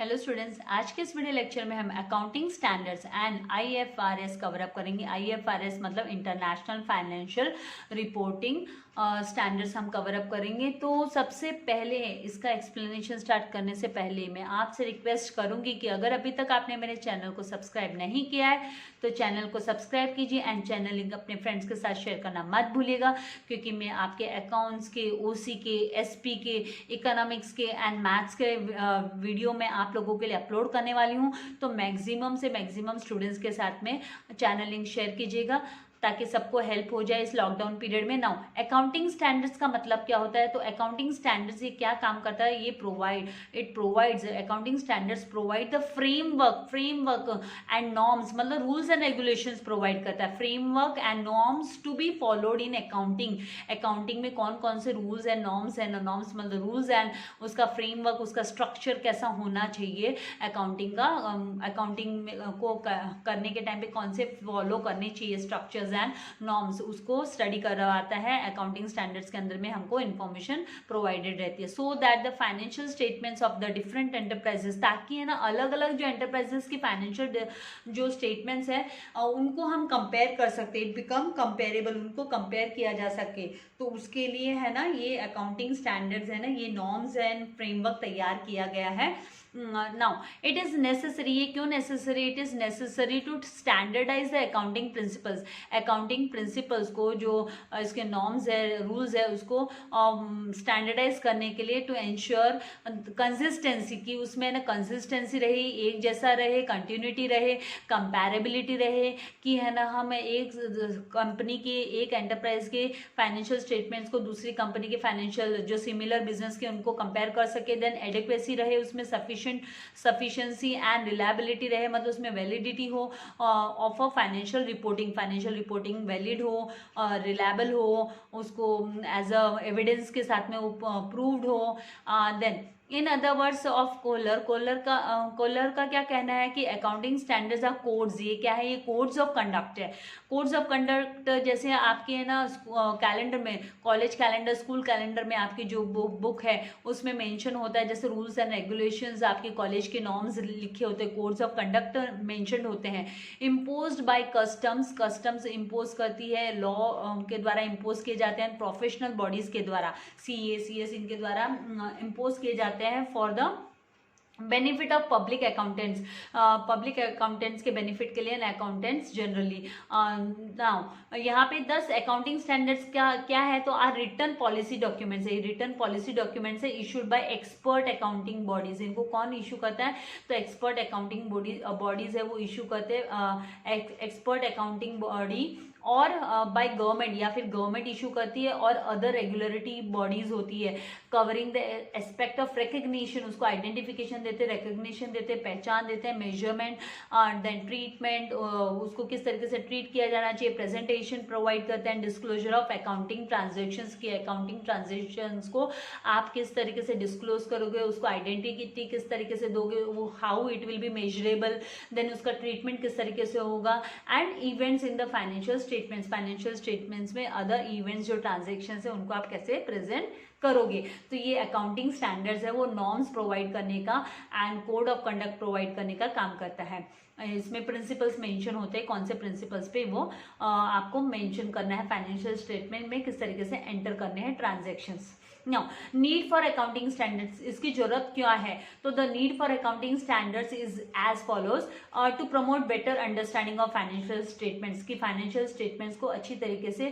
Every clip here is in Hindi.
हेलो स्टूडेंट्स, आज के इस वीडियो लेक्चर में हम accounting standards and IFRS cover up करेंगे। आईएफआरएस मतलब इंटरनेशनल फाइनेंशियल रिपोर्टिंग स्टैंडर्ड्स हम कवर अप करेंगे। तो सबसे पहले इसका एक्सप्लेनेशन स्टार्ट करने से पहले मैं आपसे रिक्वेस्ट करूंगी कि अगर अभी तक आपने मेरे चैनल को सब्सक्राइब नहीं किया है तो चैनल को सब्सक्राइब कीजिए एंड चैनल लिंक अपने फ्रेंड्स के साथ शेयर करना मत भूलिएगा, क्योंकि मैं आपके अकाउंट्स के, ओसी के, एसपी के, इकोनॉमिक्स के एंड मैथ्स के वीडियो में आप लोगों के लिए अपलोड करने वाली हूँ। तो मैक्सिमम से मैक्सिमम स्टूडेंट्स के साथ में चैनल लिंक शेयर कीजिएगा ताकि सबको हेल्प हो जाए इस लॉकडाउन पीरियड में। नाउ अकाउंटिंग स्टैंडर्ड्स का मतलब क्या होता है? तो अकाउंटिंग स्टैंडर्ड्स ये क्या काम करता है? ये provides accounting standards provide the framework and norms, मतलब रूल्स एंड रेगुलेशंस प्रोवाइड करता है, framework and norms to be followed in accounting. Accounting में कौन कौन से रूल्स एंड नॉर्म्स मतलब रूल्स एंड उसका फ्रेमवर्क, उसका स्ट्रक्चर कैसा होना चाहिए अकाउंटिंग का, अकाउंटिंग को करने के टाइम पे कौन से फॉलो करने चाहिए स्ट्रक्चर्स एंड नॉर्म्स, उसको स्टडी करवाता है। अकाउंटिंग स्टैंडर्ड्स के अंदर में हमको इन्फॉर्मेशन प्रोवाइडेड रहती है so that the financial statements of the different enterprises, ताकि है ना अलग अलग जो एंटरप्राइजेस की फाइनेंशियल जो स्टेटमेंट्स है उनको हम कंपेयर कर सकते हैं, बिकम कंपेरेबल, उनको कंपेयर किया जा सके। तो उसके लिए है ना ये अकाउंटिंग स्टैंडर्ड्स है ना, ये नॉर्म्स एंड फ्रेमवर्क तैयार किया गया है। नाउ इट इज नेसेसरी, ये क्यों necessary? It is necessary to standardise the accounting principles. Accounting principles को जो इसके नॉर्म्स है, रूल्स है, उसको स्टैंडर्डाइज करने के लिए, टू एंश्योर कंसिस्टेंसी, की उसमें ना कंसिस्टेंसी रहे, एक जैसा रहे, कंटिन्यूटी रहे, कंपैरेबिलिटी रहे, कि है ना हम एक कंपनी के, एक एंटरप्राइज के फाइनेंशियल स्टेटमेंट्स को दूसरी कंपनी के फाइनेंशियल जो सिमिलर बिजनेस के उनको कंपेयर कर सके। देन एडिक्वेसी रहे, उसमें सफिशिएंसी एंड रिलायबिलिटी रहे, मतलब उसमें वैलिडिटी हो of a financial reporting valid हो, रिलायबल हो, उसको एज अ एविडेंस के साथ में प्रूव्ड हो। Then in other words of Kohler का क्या कहना है कि अकाउंटिंग स्टैंडर्ड्स आर कोड्स। ये क्या है? ये कोड्स ऑफ कंडक्ट है। कोड्स ऑफ कंडक्ट जैसे आपके है ना कैलेंडर में, कॉलेज कैलेंडर, स्कूल कैलेंडर में आपकी जो बुक है उसमें मेंशन होता है, जैसे रूल्स एंड रेगुलेशंस, आपके कॉलेज के नॉर्म्स लिखे होते हैं, कोड्स ऑफ कंडक्ट मेंशन होते हैं। इम्पोज्ड बाय कस्टम्स इम्पोज करती है, लॉ के द्वारा इम्पोज किए जाते हैं, प्रोफेशनल बॉडीज के द्वारा, CS इनके द्वारा इम्पोज किए जाते हैं for the benefit of public accountants के बेनिफिट के लिए अकाउंटेंट्स जनरली। नाउ यहाँ पे 10 अकाउंटिंग स्टैंडर्ड्स क्या है? तो आर रिटन पॉलिसी डॉक्यूमेंट्स है। रिटन पॉलिसी डॉक्यूमेंट्स है issued by expert accounting bodies. इनको कौन इशू करता है? तो एक्सपर्ट अकाउंटिंग बॉडीज है वो इशू करते हैं। एक्सपर्ट अकाउंटिंग बॉडी और बाय गवर्नमेंट, या फिर गवर्नमेंट इशू करती है, और अदर रेगुलरिटी बॉडीज होती है covering the aspect of recognition, उसको आइडेंटिफिकेशन देते, रिकग्निशन देते, पहचान देते हैं, मेजरमेंट, देन ट्रीटमेंट, उसको किस तरीके से ट्रीट किया जाना चाहिए, प्रेजेंटेशन प्रोवाइड करते हैं, डिस्क्लोजर ऑफ अकाउंटिंग ट्रांजेक्शंस की, अकाउंटिंग ट्रांजेक्शंस को आप किस तरीके से डिस्क्लोज करोगे, उसको आइडेंटिटी किस तरीके से दोगे, वो how it will be measurable, then उसका ट्रीटमेंट किस तरीके से होगा, and events in the financial statements में अदर इवेंट्स जो ट्रांजेक्शंस है उनको आप कैसे प्रेजेंट करोगे। तो ये अकाउंटिंग स्टैंडर्ड्स है वो नॉर्म्स प्रोवाइड करने का and code of conduct provide करने का काम करता है। इसमें प्रिंसिपल्स मेंशन होते हैं, कौन से प्रिंसिपल्स पे वो आपको मेंशन करना है, फाइनेंशियल स्टेटमेंट में किस तरीके से एंटर करने हैं transactions. Now need for accounting standards, इसकी जरूरत क्या है? तो the need for accounting standards is as follows, to promote better understanding of financial statements, की फाइनेंशियल स्टेटमेंट्स को अच्छी तरीके से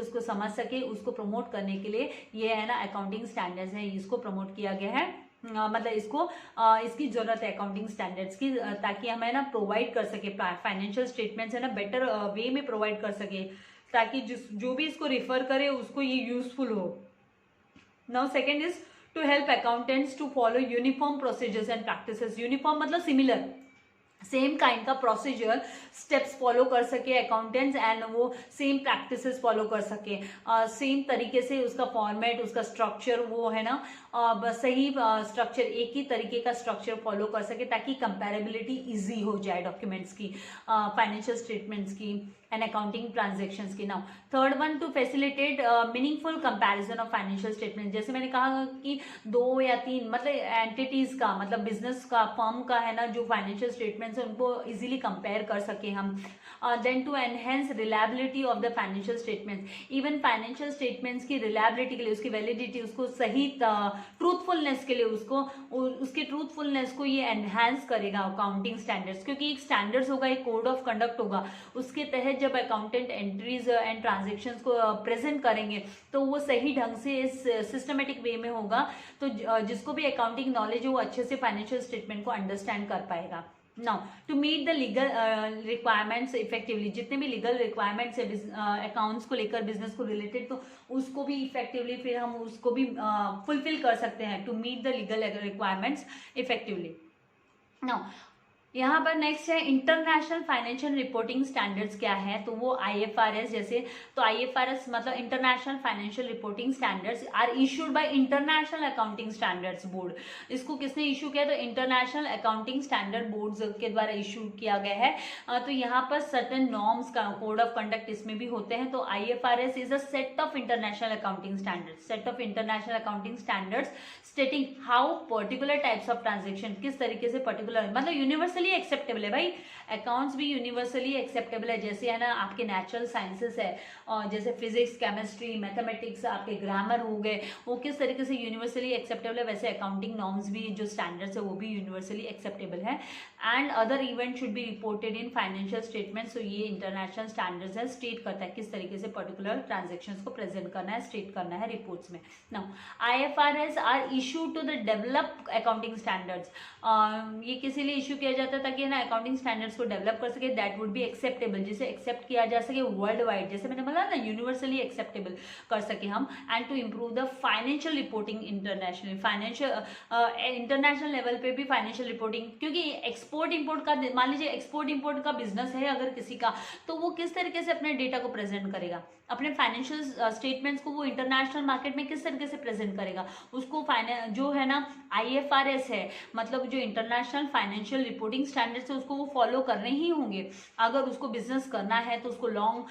उसको समझ सके, उसको प्रमोट करने के लिए ये है ना अकाउंटिंग स्टैंडर्ड्स है, इसको प्रमोट किया गया है। मतलब इसकी जरूरत है अकाउंटिंग स्टैंडर्ड्स की, ताकि हमें ना प्रोवाइड कर सके फाइनेंशियल स्टेटमेंट्स है ना बेटर वे में प्रोवाइड कर सके, ताकि जो भी इसको रिफर करे उसको ये यूजफुल हो। Now second is to help accountants to follow uniform procedures and practices. Uniform मतलब similar, सेम काइंड का प्रोसीजर स्टेप्स फॉलो कर सके अकाउंटेंट्स, एंड वो सेम प्रैक्टिसेस फॉलो कर सके, सेम तरीके से उसका फॉर्मेट, उसका स्ट्रक्चर वो है ना सही स्ट्रक्चर, एक ही तरीके का स्ट्रक्चर फॉलो कर सके, ताकि कंपैरेबिलिटी इजी हो जाए डॉक्यूमेंट्स की, फाइनेंशियल स्टेटमेंट्स की। एंड अकाउंटिंग ट्रांजेक्शन्स की। Now third one, to facilitate meaningful comparison of financial statement. जैसे मैंने कहा कि 2 या 3 मतलब एंटिटीज का, मतलब बिजनेस का, फर्म का है ना, जो फाइनेंशियल स्टेटमेंट्स है उनको इजीली कंपेयर कर सके हम। Then to enhance reliability of the financial statements. Even financial statements की रिलायबिलिटी के लिए, उसकी वैलिडिटी, उसको सही ट्रूथफुलनेस के लिए, उसके ट्रूथफुलनेस को ये एनहांस करेगा अकाउंटिंग स्टैंडर्ड्स, क्योंकि एक स्टैंडर्ड्स होगा, एक कोड ऑफ कंडक्ट होगा, उसके तहत जब अकाउंटेंट एंट्रीज एंड ट्रांजेक्शन्स को प्रेजेंट करेंगे तो वो सही ढंग से इस सिस्टमेटिक वे में होगा, तो जिसको भी अकाउंटिंग नॉलेज है वो अच्छे से फाइनेंशियल स्टेटमेंट को अंडरस्टैंड कर पाएगा। Now to meet the legal requirements effectively, जितने भी लीगल रिक्वायरमेंट्स है अकाउंट्स को लेकर, बिजनेस को रिलेटेड, तो उसको भी इफेक्टिवली फिर हम उसको भी फुलफिल कर सकते हैं, to meet the legal requirements effectively. Now यहाँ पर नेक्स्ट है इंटरनेशनल फाइनेंशियल रिपोर्टिंग स्टैंडर्ड्स क्या है, तो वो IFRS जैसे, तो IFRS मतलब international financial reporting standards are issued by international accounting standards board. इसको किसने इशू किया, तो इंटरनेशनल अकाउंटिंग स्टैंडर्ड बोर्ड्स के द्वारा इशू किया गया है। तो यहाँ पर सर्टेन नॉर्म्स का कोड ऑफ कंडक्ट इसमें भी होते हैं। तो IFRS is a set of international accounting standards, set of international accounting standards स्टेटिंग how particular types of transaction, किस तरीके से पर्टिकुलर, मतलब यूनिवर्सली एक्सेप्टेबल है भाई, अकाउंट्स भी यूनिवर्सली एक्सेप्टेबल है। जैसे है ना आपके नेचुरल साइंसेस है, और जैसे फिजिक्स, केमिस्ट्री, मैथमेटिक्स, आपके ग्रामर हो गए, वो किस तरीके से यूनिवर्सली एक्सेप्टेबल है, वैसे अकाउंटिंग नॉर्म्स भी, जो स्टैंडर्ड्स है वो भी यूनिवर्सली एक्सेप्टेबल है। And other event should be reported in financial statement. So ये इंटरनेशनल स्टैंडर्ड्स है, स्टेट करता है किस तरीके से पर्टिकुलर ट्रांजेक्शन्स को प्रेजेंट करना है, स्टेट करना है रिपोर्ट्स में। Now IFRS are issue to the develop accounting standards. ये किसी लिए इशू किया जाता है ताकि ना अकाउंटिंग स्टैंडर्ड्स को डेवलप कर सके, दैट वुड बी एक्सेप्टेबल, जिसे एक्सेप्ट किया जा सके वर्ल्ड वाइड, जैसे मैंने बोला ना यूनिवर्सली एक्सेप्टेबल कर सके हम। And to improve the financial reporting internationally, financial international level पे भी फाइनेंशियल रिपोर्टिंग, क्योंकि एक्सपोर्ट इंपोर्ट का, मान लीजिए एक्सपोर्ट इंपोर्ट का बिजनेस है अगर किसी का, तो वो किस तरीके से अपने डेटा को प्रेजेंट करेगा, अपने फाइनेंशियल स्टेटमेंट्स को वो इंटरनेशनल मार्केट में किस तरीके से प्रेजेंट करेगा, उसको जो है ना IFRS है, मतलब जो इंटरनेशनल फाइनेंशियल रिपोर्टिंग स्टैंडर्ड्स है उसको वो फॉलो करने ही होंगे। अगर उसको बिजनेस करना है तो उसको लॉन्ग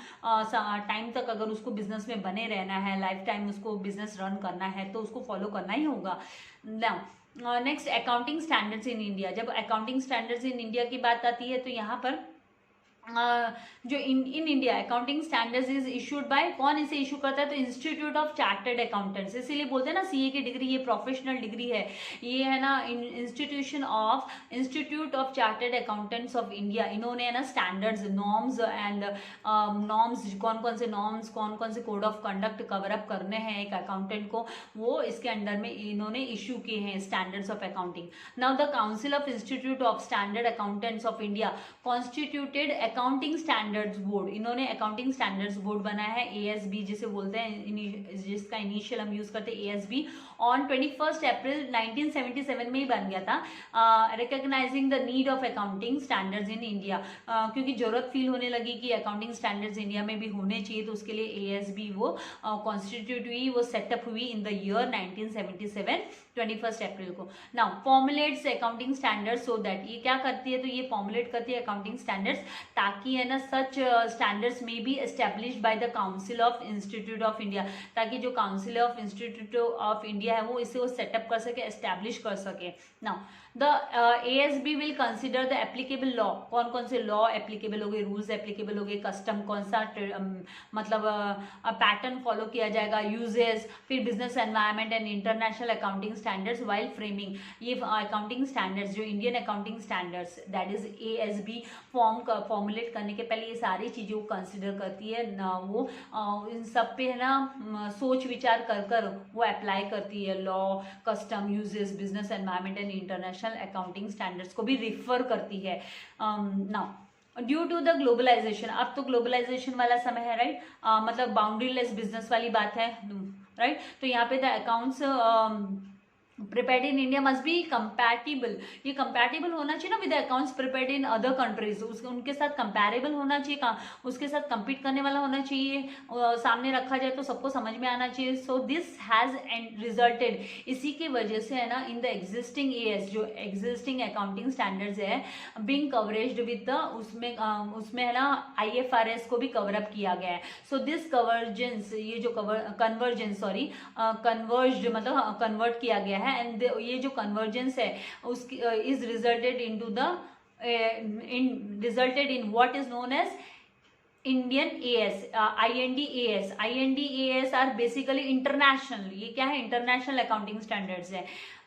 टाइम तक अगर उसको बिजनेस में बने रहना है, लाइफ टाइम उसको बिजनेस रन करना है, तो उसको फॉलो करना ही होगा। Next accounting standards in India. जब अकाउंटिंग स्टैंडर्ड्स इन इंडिया की बात आती है तो यहाँ पर जो in India accounting standards is issued by, कौन इसे इशू करता है, तो इंस्टीट्यूट ऑफ चार्टर्ड अकाउंटेंट्स। इसीलिए बोलते हैं ना CA की डिग्री ये प्रोफेशनल डिग्री है, ये है ना institute of chartered accountants of India. इन्होंने है ना स्टैंडर्ड्स, नॉर्म्स एंड नॉर्म्स, कौन कौन से नॉर्म्स, कौन कौन से code of conduct cover up करने हैं एक अकाउंटेंट को, वो इसके अंडर में इन्होंने इशू किए हैं standards of accounting. Now the council of institute of standard accountants of India constituted accounting standards board. इन्होंने अकाउंटिंग स्टैंडर्ड्स बोर्ड बनाया है, ASB जिसे बोलते हैं, जिसका इनिशियल हम यूज करते हैं ASB, ऑन 21 अप्रैल 1977 में ही बन गया था, recognising the need of accounting standards in India. क्योंकि जरूरत फील होने लगी कि अकाउंटिंग स्टैंडर्ड्स इंडिया में भी होने चाहिए, तो उसके लिए ASB वो कॉन्स्टिट्यूट हुई, वो सेटअप हुई इन द ईयर 1977 21 अप्रैल को। Now formulates accounting standards, so that ये क्या करती है, तो ये फॉर्मुलेट करती है अकाउंटिंग स्टैंडर्ड्स, ताकि है ना सच स्टैंडर्ड्स में B established by the council of institute of India, ताकि जो council of institute of India है वो इसे वो सेटअप कर सके, एस्टेब्लिश कर सके। Now the ASB will consider the applicable law, कौन कौन से लॉ एप्लीकेबल हो गए, रूल्स एप्लीकेबल हो गए, कस्टम कौन सा मतलब पैटर्न फॉलो किया जाएगा, यूजेस, फिर business environment and international accounting standards while framing. ये अकाउंटिंग स्टैंडर्ड्स जो Indian accounting standards that is ASB formulate करने के पहले ये सारी चीज़ों को कंसिडर करती है ना, वो इन सब पे है ना सोच विचार कर कर वो अप्लाई करती है, law, custom, usages, business environment and international accounting standards को भी रिफर करती है। Now due to the globalisation, अब तो ग्लोबलाइजेशन वाला समय है, राइट, मतलब बाउंड्री लेस बिजनेस वाली बात है, राइट। तो यहाँ पे the accounts prepared in India must be compatible, ये compatible होना चाहिए ना with the accounts prepared in other countries, उनके साथ comparable होना चाहिए, उसके साथ compete करने वाला होना चाहिए, सामने रखा जाए तो सबको समझ में आना चाहिए. So this has resulted, इसी की वजह से है ना in the existing AS, जो existing accounting standards है being coveraged with the, उसमें है ना IFRS को भी cover up किया गया है. So this convergence, ये जो convergence converged मतलब convert किया गया है, एंड ये जो कन्वर्जेंस है उसकी is resulted into the resulted in what is known as Indian AS, IND AS are basically international, ये क्या है, इंटरनेशनल अकाउंटिंग स्टैंडर्ड्स है.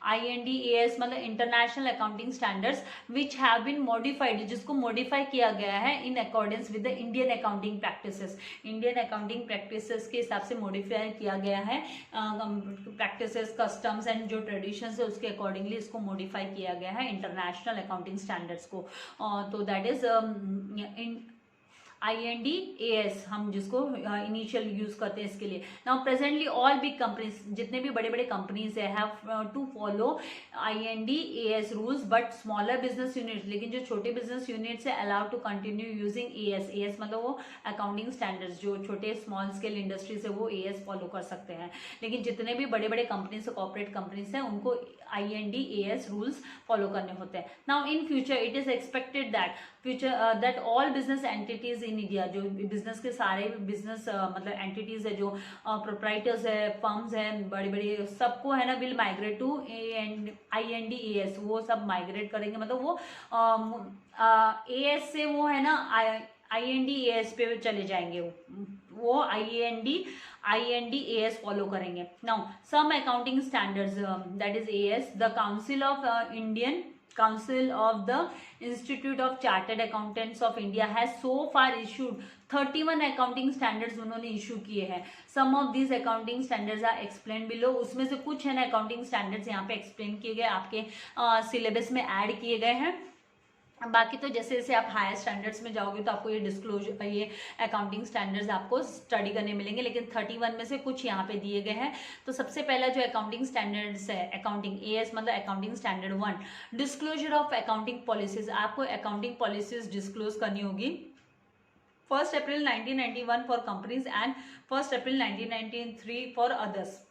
IND AS मतलब international accounting standards which have been modified, जिसको मॉडिफाई किया गया है in accordance with the Indian accounting practices, Indian accounting practices के हिसाब से मॉडिफाई किया गया है. प्रैक्टिसेस, कस्टम्स एंड जो ट्रेडिशंस है उसके अकॉर्डिंगली इसको मॉडिफाई किया गया है इंटरनेशनल अकाउंटिंग स्टैंडर्ड्स को. तो that is in IND AS हम जिसको इनिशियल यूज करते हैं इसके लिए. Now presently all big companies, जितने भी बड़े बड़े कंपनीज है, have to follow IND AS rules, but smaller business units, लेकिन जो छोटे बिजनेस यूनिट्स है allowed to continue using AS मतलब वो अकाउंटिंग स्टैंडर्ड्स, जो छोटे स्मॉल स्केल इंडस्ट्रीज है वो AS फॉलो कर सकते हैं, लेकिन जितने भी बड़े बड़े कंपनीज है, कॉर्पोरेट कंपनीज है, उनको IND AS रूल्स फॉलो करने होते हैं. Now in future it is expected that all business entities in India, जो बिजनेस के सारे बिजनेस मतलब एंटिटीज है, जो प्रोप्राइटर्स है, फर्म्स है, बड़े बड़े, सबको है ना will migrate to IND AS, वो सब माइग्रेट करेंगे, मतलब वो AS से वो है ना IND AS पे चले जाएंगे, वो IND AS फॉलो करेंगे. Now some accounting standards that is AS, the Council of the Institute of Chartered Accountants of India has so far issued 31 accounting standards उन्होंने इशू किए हैं. Some of these accounting standards are explained below, उसमें से कुछ है ना अकाउंटिंग स्टैंडर्ड्स यहाँ पे एक्सप्लेन किए गए, आपके सिलेबस में ऐड किए गए हैं. बाकी तो जैसे जैसे आप हायर स्टैंडर्ड्स में जाओगे तो आपको ये डिस्क्लोजर, ये अकाउंटिंग स्टैंडर्ड्स आपको स्टडी करने मिलेंगे, लेकिन 31 में से कुछ यहाँ पे दिए गए हैं. तो सबसे पहला जो अकाउंटिंग स्टैंडर्ड्स है, अकाउंटिंग AS मतलब accounting standard 1, disclosure of accounting policies, आपको अकाउंटिंग पॉलिसीज डिस्क्लोज करनी होगी 1 April 1991 for companies and 1 April 1993 for others.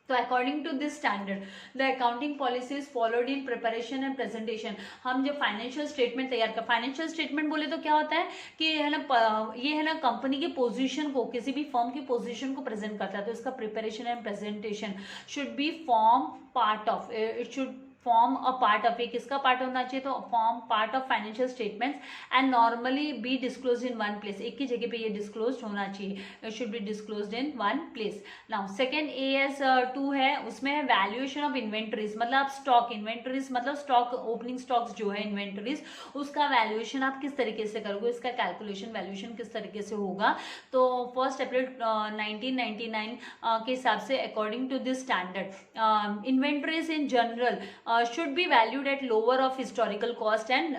तो according to this standard the accounting policy is followed in preparation and presentation. हम जब फाइनेंशियल स्टेटमेंट तैयार कर, फाइनेंशियल स्टेटमेंट बोले तो क्या होता है कि है ना, ये है ना कंपनी की पोजीशन को, किसी भी फर्म की पोजीशन को प्रेजेंट करता है, तो इसका preparation and presentation should be form part of, it should form a part of, ये किसका पार्ट होना चाहिए, तो form part of financial statements and normally be disclose in one place, एक ही जगह पे ये डिस्क्लोज होना चाहिए, it should be disclose in one place. Now second AS 2 है, उसमें है वैल्यूएशन ऑफ इन्वेंटरीज, मतलब आप स्टॉक, इन्वेंटरीज मतलब स्टॉक, ओपनिंग स्टॉक्स जो है इन्वेंटरीज, उसका वैल्यूएशन आप किस तरीके से करोगे, इसका कैलकुलेशन वैल्यूएशन किस तरीके से होगा. तो 1 अप्रैल 1999 के हिसाब से according to this standard inventories in general should be valued at lower of historical cost and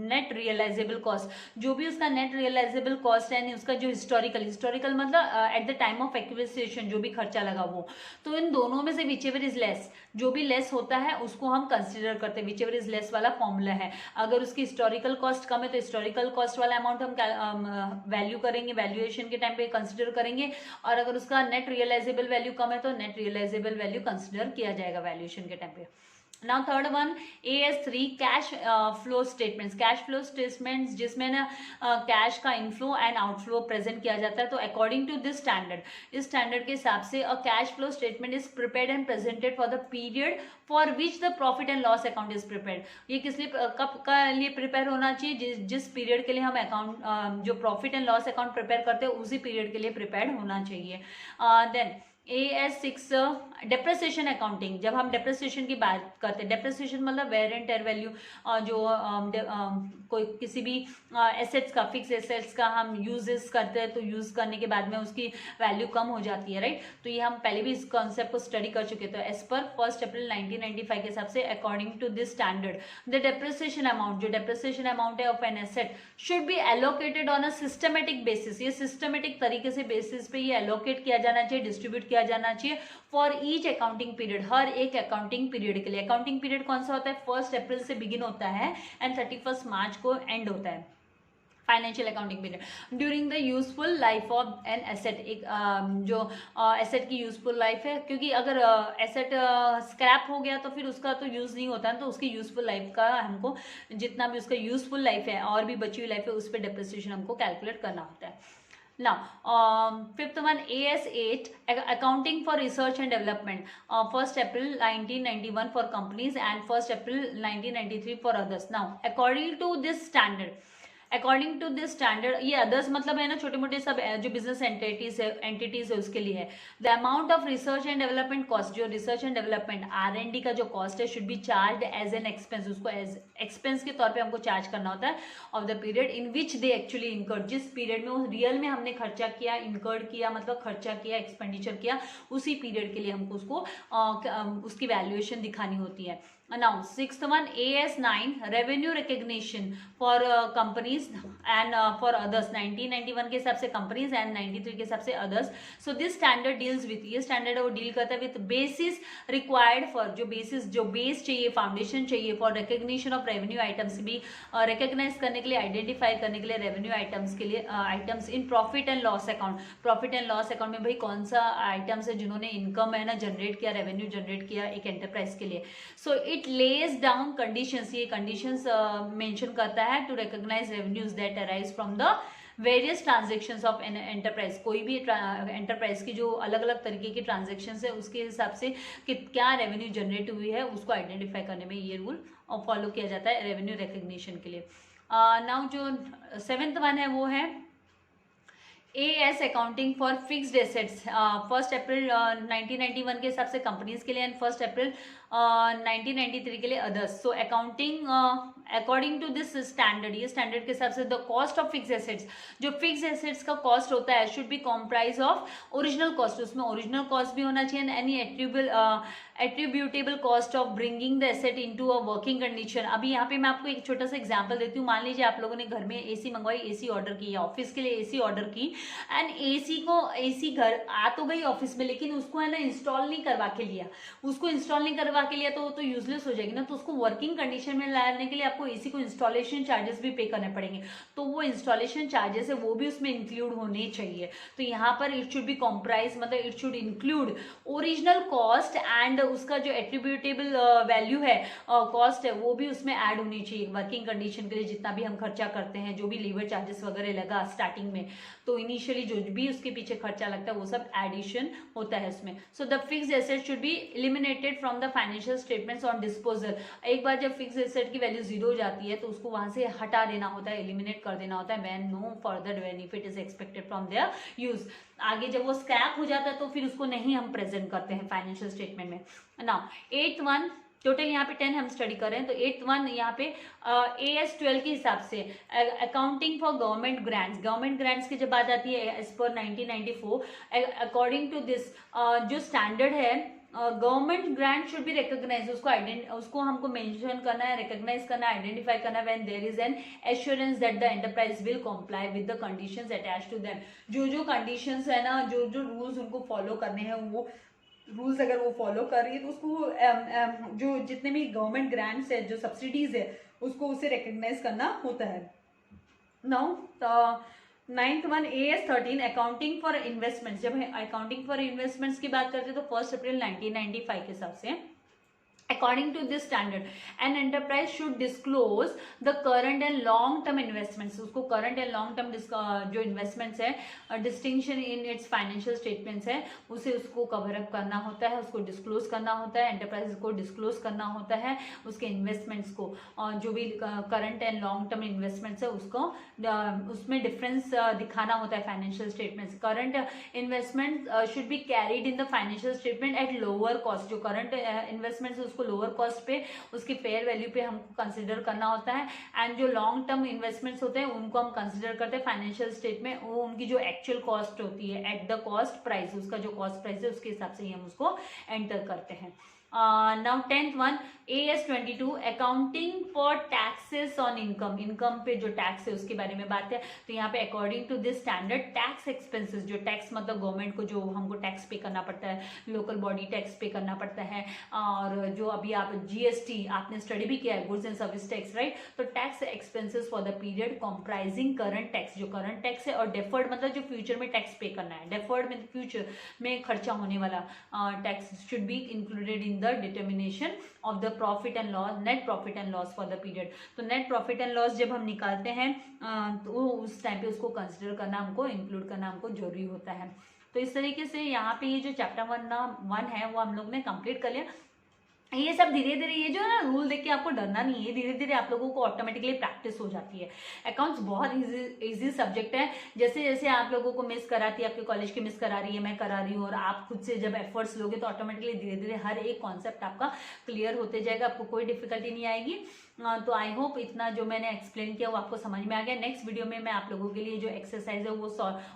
net realizable cost. जो भी उसका net realizable cost है, उसका जो historical मतलब at the time of acquisition जो भी खर्चा लगा वो, तो इन दोनों में से whichever is less, जो भी लेस होता है उसको हम कंसिडर करते हैं, whichever is less वाला फॉर्मूला है. अगर उसकी historical cost कम है तो historical cost वाला अमाउंट हम वैल्यू करेंगे, वैल्यूएशन के टाइम पे कंसिडर करेंगे, और अगर उसका नेट रियलाइजेबल वैल्यू कम है तो नेट रियलाइजेबल वैल्यू कंसिडर किया जाएगा वैल्यूएशन के टाइम पे. Now third one AS3 cash flow statements, cash flow statements जिसमें ना कैश का इनफ्लो एंड आउटफ्लो प्रेजेंट किया जाता है. तो अकॉर्डिंग टू दिस स्टैंडर्ड, इस स्टैंडर्ड के हिसाब से a cash flow statement is prepared and presented for the period for which the profit and loss account is prepared. ये किस लिए, कब का लिए प्रिपेयर होना चाहिए, जिस पीरियड के लिए हम अकाउंट जो profit and loss account prepare करते हैं उसी पीरियड के लिए प्रिपेयर होना चाहिए. देन AS6 डेप्रिसिएशन अकाउंटिंग, जब हम डेप्रिसिएशन की बात करते हैं, डेप्रिसिएशन मतलब वेयर एंड टेयर वैल्यू, जो कोई किसी भी एसेट्स का, फिक्स एसेट्स का हम यूजेस करते हैं तो यूज़ करने के बाद में उसकी वैल्यू कम हो जाती है, राइट. तो ये हम पहले भी इस कॉन्सेप्ट को स्टडी कर चुके थे. एज पर 1 अप्रैल 1995 के हिसाब से according to this standard the depreciation amount, जो डेप्रिसिएशन अमाउंट है of an asset should be allocated on a systematic basis. ये सिस्टमेटिक तरीके से बेसिस पे ये एलोकेट किया जाना चाहिए, डिस्ट्रीब्यूट किया जाना चाहिए फॉर ईच अकाउंटिंग पीरियड, हर एक अकाउंटिंग पीरियड के लिए। अकाउंटिंग पीरियड कौन सा होता है? 1 अप्रैल से बिगिन होता है एंड 31 मार्च को एंड होता है financial accounting period. During the useful life of an asset, एक जो एसेट की यूजफुल लाइफ है, क्योंकि अगर एसेट स्क्रैप हो गया तो फिर उसका तो यूज नहीं होता है, तो उसकी यूजफुल लाइफ का हमको जितना भी उसका यूजफुल लाइफ है और भी बची हुई लाइफ है उस पर डेप्रिसिएशन हमको कैलकुलेट करना होता है। Now, fifth one, AS8, accounting for research and development, 1st April 1991 for companies and 1st April 1993 for others. Now, according to this standard, ये अदर्स मतलब है ना छोटे मोटे सब जो बिजनेस एंटिटीज है उसके लिए है। The amount of research and development cost, जो रिसर्च एंड डेवलपमेंट R&D का जो कॉस्ट है should be charge as an expense, उसको एज एक्सपेंस के तौर पे हमको चार्ज करना होता है of the period in which they actually incurred, जिस पीरियड में वो रियल में हमने खर्चा किया, इनकर्ड किया मतलब खर्चा किया, एक्सपेंडिचर किया, उसी पीरियड के लिए हमको उसको उसकी वैल्यूएशन दिखानी होती है। Now, 6th one, AS9, revenue recognition for companies and for others, 1991 के हिसाब से companies and 93 के हिसाब से others. So this standard deals with, ये standard है वो deal करता है with basis required for, जो base चाहिए, foundation चाहिए for recognition of revenue items, भी recognize करने के लिए, identify करने के लिए revenue items के लिए items in profit and loss account. Profit and loss account में भाई कौन सा items है जिन्होंने income है ना जनरेट किया, revenue जनरेट किया एक enterprise के लिए। So it lays down conditions, ये conditions mention करता है to recognize revenues that arise from the various transactions of an enterprise, कोई भी enterprise की जो अलग अलग तरीके की transactions है उसके हिसाब से कि क्या revenue जनरेट हुई है उसको आइडेंटिफाई करने में ये रूल फॉलो किया जाता है रेवेन्यू रिकग्निशन के लिए। नाउ जो 7th वन है वो है AS accounting for fixed assets, 1st अप्रैल 1991 के हिसाब से कंपनीज के लिए एंड 1st अप्रैल 1993 के लिए others. So accounting according to this standard, ये स्टैंडर्ड के हिसाब से the cost of fix assets, जो फिक्स एसेट्स का कॉस्ट होता है should be comprise of original cost, उसमें ओरिजिनल कॉस्ट भी होना चाहिए, any attributable cost of bringing the asset into a working condition. अभी यहाँ पे मैं आपको एक छोटा सा एग्जांपल देती हूँ। मान लीजिए आप लोगों ने घर में एसी मंगवाई, एसी ऑर्डर की, ऑफिस के लिए एसी ऑर्डर की एंड एसी घर आ तो गई ऑफिस में, लेकिन उसको है ना इंस्टॉल नहीं करवा के लिया, उसको इंस्टॉल नहीं करवा के लिया तो वो तो यूजलेस हो जाएगी ना, तो उसको वर्किंग कंडीशन में लाने के लिए आपको एसी को इंस्टॉलेशन चार्जेस भी पे करने पड़ेंगे, तो वो इंस्टॉलेशन चार्जेस है वो भी उसमें इंक्लूड होने चाहिए। तो यहाँ पर इट शुड बी कॉम्प्राइज, मतलब it should include original cost and उसका जो एट्रीब्यूटेबल वैल्यू है कॉस्ट है वो भी उसमें ऐड होनी चाहिए वर्किंग कंडीशन के लिए। जितना भी हम खर्चा करते हैं, जो भी लीवर चार्जेस वगैरह लगा स्टार्टिंग में, तो इनिशियली जो भी उसके पीछे खर्चा लगता है वो सब एडिशन होता है उसमें। So the fixed asset should be eliminated from the financial statements on disposal. एक बार जब फिक्स्ड एसेट की वैल्यू 0 हो जाती है तो उसको वहां से हटा देना होता है, एलिमिनेट कर देना होता है when no further benefit is expected from their use. आगे जब वो स्क्रैप हो जाता है तो फिर उसको नहीं हम प्रेजेंट करते हैं फाइनेंशियल स्टेटमेंट में। नाउ 8th वन, टोटल यहाँ पे 10 हम स्टडी कर रहे हैं, तो 8th वन यहाँ पे AS12 के हिसाब से अकाउंटिंग फॉर गवर्नमेंट ग्रांट्स की जब बात आती है as per 1994, according to this जो स्टैंडर्ड है government grant should be recognise, उसको हमको मेंशन करना है, रिकॉग्नाइज करना है, आइडेंटिफाई करना है when there is an assurance that the enterprise will comply with the conditions attached to them. जो कंडीशंस है ना, जो रूल्स उनको फॉलो करने हैं, वो रूल्स अगर वो फॉलो कर रही है तो उसको जो जितने भी गवर्नमेंट ग्रांट्स है, जो सब्सिडीज है, उसको उसे रिकॉग्नाइज करना होता है। Now 9th one AS13 accounting for investments. जब अकाउंटिंग फॉर इन्वेस्टमेंट्स की बात करते हैं तो 1st अप्रैल 1995 के हिसाब से According to this standard, an enterprise should disclose the current and long-term investments. उसको current and long-term जो investments है, distinction in its financial statements है, उसे उसको cover up करना होता है, उसको disclose करना होता है, enterprise को disclose करना होता है उसके investments को, जो भी current and long-term investments है उसको उसमें difference दिखाना होता है financial statements. Current investment should be carried in the financial statement at lower cost. जो current investments है उसको लोअर कॉस्ट पे, उसकी फेयर वैल्यू पे हमको कंसिडर करना होता है, एंड जो लॉन्ग टर्म इन्वेस्टमेंट्स होते हैं उनको हम कंसिडर करते हैं फाइनेंशियल स्टेट में, वो उनकी जो एक्चुअल कॉस्ट होती है एट द कॉस्ट प्राइस, उसका जो कॉस्ट प्राइस है उसके हिसाब से ही हम उसको एंटर करते हैं। Now 10th one, AS22 accounting for taxes on income, income पे जो टैक्स है उसके बारे में बात है। तो यहाँ पे according to this standard tax expenses, जो टैक्स मतलब गवर्नमेंट को जो हमको टैक्स पे करना पड़ता है, लोकल बॉडी टैक्स पे करना पड़ता है, और जो अभी आप GST आपने स्टडी भी किया है, goods and service tax, right. तो tax expenses for the period comprising current tax, जो करंट टैक्स है, और डेफर्ड मतलब जो फ्यूचर में टैक्स पे करना है, डेफर्ड में फ्यूचर में खर्चा होने वाला tax should be included in the determination of the profit and loss, net profit and loss for the period. तो नेट प्रॉफिट एंड लॉस जब हम निकालते हैं तो उस टाइम पे उसको कंसिडर करना हमको, इंक्लूड करना हमको जरूरी होता है। तो इस तरीके से यहाँ पे ये जो चैप्टर 1 है वो हम लोग ने कंप्लीट कर लिया। ये सब धीरे धीरे, ये जो है ना रूल देख के आपको डरना नहीं है, धीरे धीरे आप लोगों को ऑटोमेटिकली प्रैक्टिस हो जाती है। अकाउंट्स बहुत इजी सब्जेक्ट है, जैसे जैसे आप लोगों को मिस कराती है, आपके कॉलेज की मिस करा रही है, मैं करा रही हूँ, और आप खुद से जब एफर्ट्स लोगे तो ऑटोमेटिकली धीरे धीरे हर एक कॉन्सेप्ट आपका क्लियर होते जाएगा, आपको कोई डिफिकल्टी नहीं आएगी। तो आई होप इतना जो मैंने एक्सप्लेन किया वो आपको समझ में आ गया। नेक्स्ट वीडियो में मैं आप लोगों के लिए जो एक्सरसाइज है वो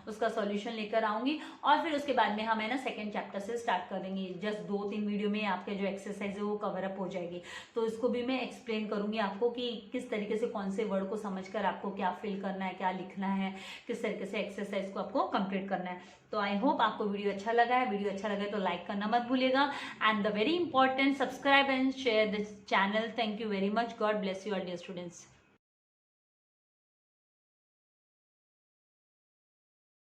उसका सॉल्यूशन लेकर आऊंगी, और फिर उसके बाद में हम है ना सेकंड चैप्टर से स्टार्ट करेंगे। जस्ट 2-3 वीडियो में आपके जो एक्सरसाइज है वो कवर अप हो जाएगी। तो इसको भी मैं एक्सप्लेन करूंगी आपको कि किस तरीके से कौन से वर्ड को समझकर आपको क्या फिल करना है, क्या लिखना है, किस तरीके से एक्सरसाइज को आपको कंप्लीट करना है। तो आई होप आपको वीडियो अच्छा लगा है। वीडियो अच्छा लगा तो लाइक करना मत भूलिएगा, and the very important subscribe and share this channel. Thank you very much. God bless you all dear students.